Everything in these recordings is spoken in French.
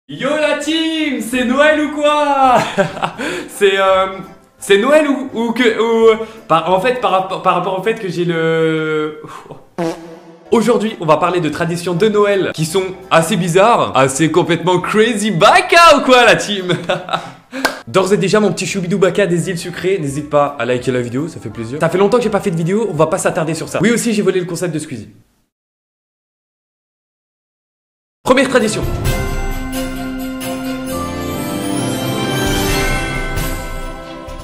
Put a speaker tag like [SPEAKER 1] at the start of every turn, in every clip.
[SPEAKER 1] Yo la team, c'est Noël ou quoi? C'est Noël en fait par rapport au fait que j'ai le... Aujourd'hui, on va parler de traditions de Noël qui sont assez bizarres, assez complètement crazy baka ou quoi la team? D'ores et déjà mon petit choubidou baka des îles sucrées, n'hésite pas à liker la vidéo, ça fait plaisir. Ça fait longtemps que j'ai pas fait de vidéo, on va pas s'attarder sur ça. Oui aussi j'ai volé le concept de Squeezie. Première tradition.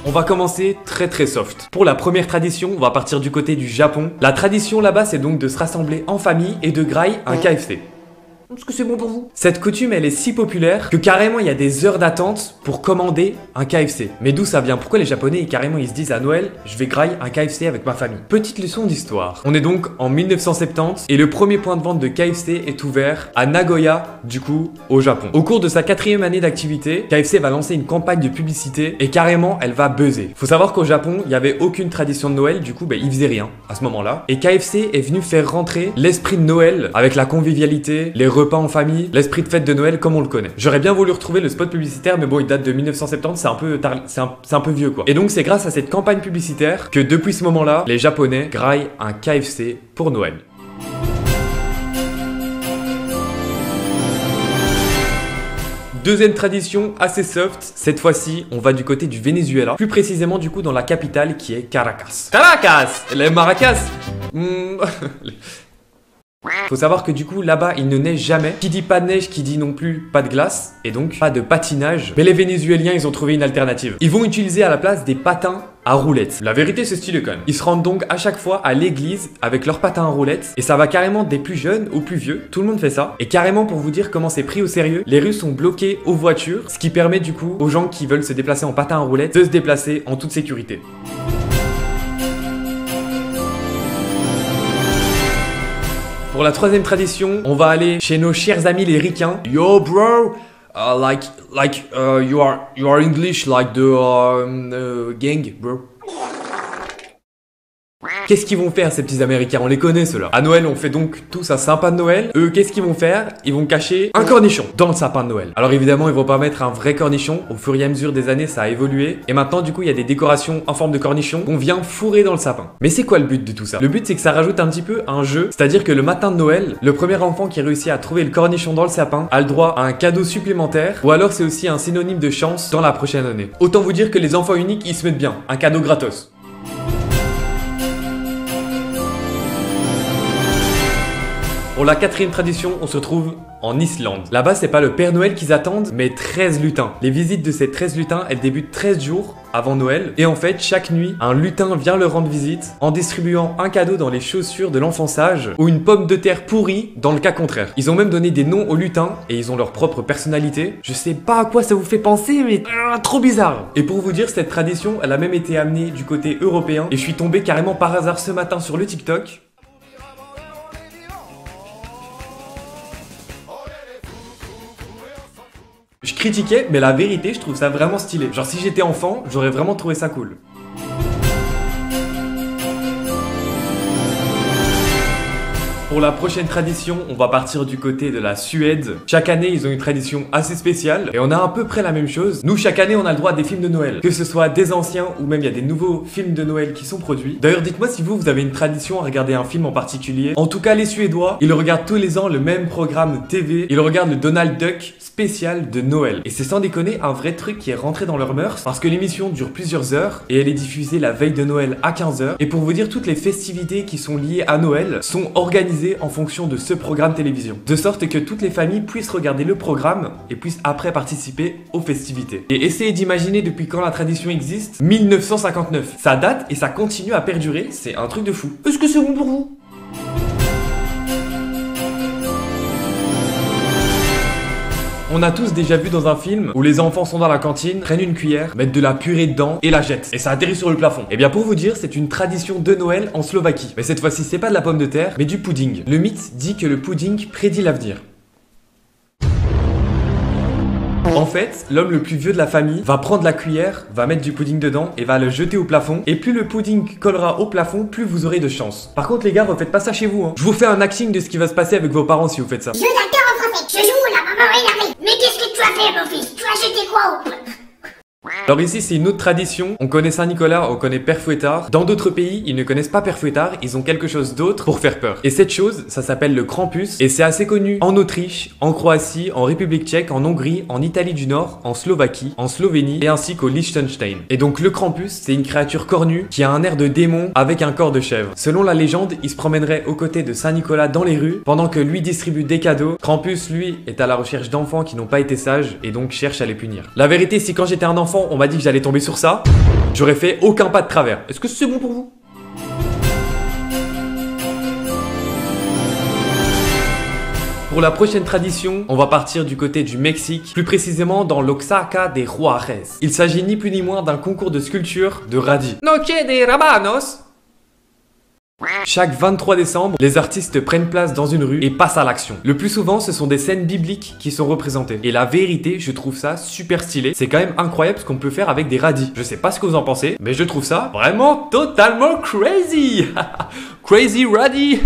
[SPEAKER 1] On va commencer très soft. Pour la première tradition, on va partir du côté du Japon. La tradition là-bas, c'est donc de se rassembler en famille et de grailler un KFC. Est-ce que c'est bon pour vous? Cette coutume, elle est si populaire que carrément il y a des heures d'attente pour commander un KFC. Mais d'où ça vient? Pourquoi les Japonais carrément ils se disent à Noël, je vais grailler un KFC avec ma famille? Petite leçon d'histoire. On est donc en 1970 et le premier point de vente de KFC est ouvert à Nagoya, du coup, au Japon. Au cours de sa 4e année d'activité, KFC va lancer une campagne de publicité et carrément elle va buzzer. Faut savoir qu'au Japon, il n'y avait aucune tradition de Noël, du coup, ils faisaient rien à ce moment-là. Et KFC est venu faire rentrer l'esprit de Noël avec la convivialité, les repas en famille, l'esprit de fête de Noël comme on le connaît. J'aurais bien voulu retrouver le spot publicitaire, mais bon, il date de 1970, c'est un peu vieux quoi. Et donc c'est grâce à cette campagne publicitaire que depuis ce moment-là, les Japonais graillent un KFC pour Noël. Deuxième tradition assez soft, cette fois-ci on va du côté du Venezuela, plus précisément du coup dans la capitale qui est Caracas. Caracas! Les maracas! Faut savoir que du coup là-bas il ne neige jamais. Qui dit pas de neige, qui dit non plus pas de glace et donc pas de patinage. Mais les Vénézuéliens ils ont trouvé une alternative. Ils vont utiliser à la place des patins à roulettes. La vérité c'est stylé quand même. Ils se rendent donc à chaque fois à l'église avec leurs patins à roulettes et ça va carrément des plus jeunes aux plus vieux. Tout le monde fait ça. Et carrément pour vous dire comment c'est pris au sérieux, les rues sont bloquées aux voitures, ce qui permet du coup aux gens qui veulent se déplacer en patins à roulettes de se déplacer en toute sécurité. Pour la troisième tradition, on va aller chez nos chers amis les ricains. Yo bro, you are English like the gang, bro. Qu'est-ce qu'ils vont faire ces petits américains? On les connaît ceux-là. À Noël on fait donc tous un sapin de Noël. Eux qu'est-ce qu'ils vont faire? Ils vont cacher un cornichon dans le sapin de Noël. Alors évidemment ils vont pas mettre un vrai cornichon. Au fur et à mesure des années ça a évolué. Et maintenant du coup il y a des décorations en forme de cornichon qu'on vient fourrer dans le sapin. Mais c'est quoi le but de tout ça? Le but c'est que ça rajoute un petit peu un jeu. C'est-à-dire que le matin de Noël, le premier enfant qui réussit à trouver le cornichon dans le sapin a le droit à un cadeau supplémentaire. Ou alors c'est aussi un synonyme de chance dans la prochaine année. Autant vous dire que les enfants uniques ils se mettent bien. Un cadeau gratos. Pour la 4e tradition, on se retrouve en Islande. Là-bas, c'est pas le Père Noël qu'ils attendent, mais 13 lutins. Les visites de ces 13 lutins, elles débutent 13 jours avant Noël. Et en fait, chaque nuit, un lutin vient leur rendre visite en distribuant un cadeau dans les chaussures de l'enfant sage ou une pomme de terre pourrie dans le cas contraire. Ils ont même donné des noms aux lutins et ils ont leur propre personnalité. Je sais pas à quoi ça vous fait penser, mais trop bizarre. Et pour vous dire, cette tradition, elle a même été amenée du côté européen. Et je suis tombé carrément par hasard ce matin sur le TikTok. Je critiquais, mais la vérité, je trouve ça vraiment stylé. Genre si j'étais enfant, j'aurais vraiment trouvé ça cool. Pour la prochaine tradition, on va partir du côté de la Suède. Chaque année, ils ont une tradition assez spéciale et on a à peu près la même chose. Nous, chaque année, on a le droit à des films de Noël. Que ce soit des anciens ou même il y a des nouveaux films de Noël qui sont produits. D'ailleurs, dites-moi si vous avez une tradition à regarder un film en particulier. En tout cas, les Suédois, ils regardent tous les ans le même programme TV. Ils regardent le Donald Duck spécial de Noël. Et c'est sans déconner un vrai truc qui est rentré dans leurs mœurs parce que l'émission dure plusieurs heures et elle est diffusée la veille de Noël à 15 h. Et pour vous dire, toutes les festivités qui sont liées à Noël sont organisées en fonction de ce programme télévision. De sorte que toutes les familles puissent regarder le programme et puissent après participer aux festivités. Et essayez d'imaginer depuis quand la tradition existe. 1959. Ça date et ça continue à perdurer. C'est un truc de fou. Est-ce que c'est bon pour vous? On a tous déjà vu dans un film où les enfants sont dans la cantine, prennent une cuillère, mettent de la purée dedans et la jettent. Et ça atterrit sur le plafond. Et bien pour vous dire, c'est une tradition de Noël en Slovaquie. Mais cette fois-ci, c'est pas de la pomme de terre, mais du pudding. Le mythe dit que le pudding prédit l'avenir. En fait, l'homme le plus vieux de la famille va prendre la cuillère, va mettre du pudding dedans et va le jeter au plafond. Et plus le pudding collera au plafond, plus vous aurez de chance. Par contre les gars, refaites pas ça chez vous hein. Je vous fais un acting de ce qui va se passer avec vos parents si vous faites ça.
[SPEAKER 2] Jeu d'acteur en français, je joue la maman énervée. Mais qu'est-ce que tu
[SPEAKER 1] Alors ici c'est une autre tradition, on connaît Saint-Nicolas, on connaît Père Fouettard. Dans d'autres pays, ils ne connaissent pas Père Fouettard, ils ont quelque chose d'autre pour faire peur. Et cette chose, ça s'appelle le Krampus, et c'est assez connu en Autriche, en Croatie, en République tchèque, en Hongrie, en Italie du Nord, en Slovaquie, en Slovénie, et ainsi qu'au Liechtenstein. Et donc le Krampus, c'est une créature cornue qui a un air de démon avec un corps de chèvre. Selon la légende, il se promènerait aux côtés de Saint-Nicolas dans les rues, pendant que lui distribue des cadeaux. Krampus, lui, est à la recherche d'enfants qui n'ont pas été sages, et donc cherche à les punir. La vérité, si quand j'étais un enfant, on m'a dit que j'allais tomber sur ça, j'aurais fait aucun pas de travers. Est-ce que c'est bon pour vous? Pour la prochaine tradition, on va partir du côté du Mexique, plus précisément dans l'Oaxaca de Juárez. Il s'agit ni plus ni moins d'un concours de sculpture de radis. Noche de Rabanos. Chaque 23 décembre, les artistes prennent place dans une rue et passent à l'action. Le plus souvent, ce sont des scènes bibliques qui sont représentées. Et la vérité, je trouve ça super stylé. C'est quand même incroyable ce qu'on peut faire avec des radis. Je sais pas ce que vous en pensez, mais je trouve ça vraiment totalement crazy. Crazy radis.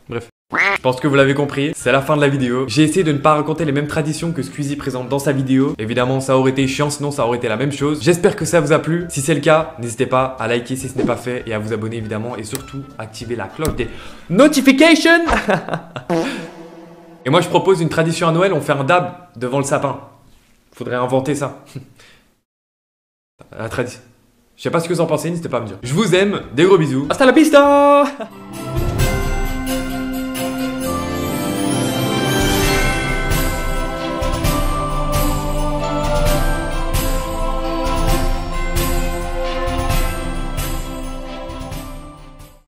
[SPEAKER 1] Bref. Je pense que vous l'avez compris, c'est la fin de la vidéo. J'ai essayé de ne pas raconter les mêmes traditions que Squeezie présente dans sa vidéo. Évidemment, ça aurait été chiant, sinon ça aurait été la même chose. J'espère que ça vous a plu. Si c'est le cas, n'hésitez pas à liker si ce n'est pas fait et à vous abonner évidemment. Et surtout, activer la cloche des notifications. Et moi, je propose une tradition à Noël, on fait un dab devant le sapin. Faudrait inventer ça. La tradition. Je sais pas ce que vous en pensez, n'hésitez pas à me dire. Je vous aime, des gros bisous. Hasta la pista.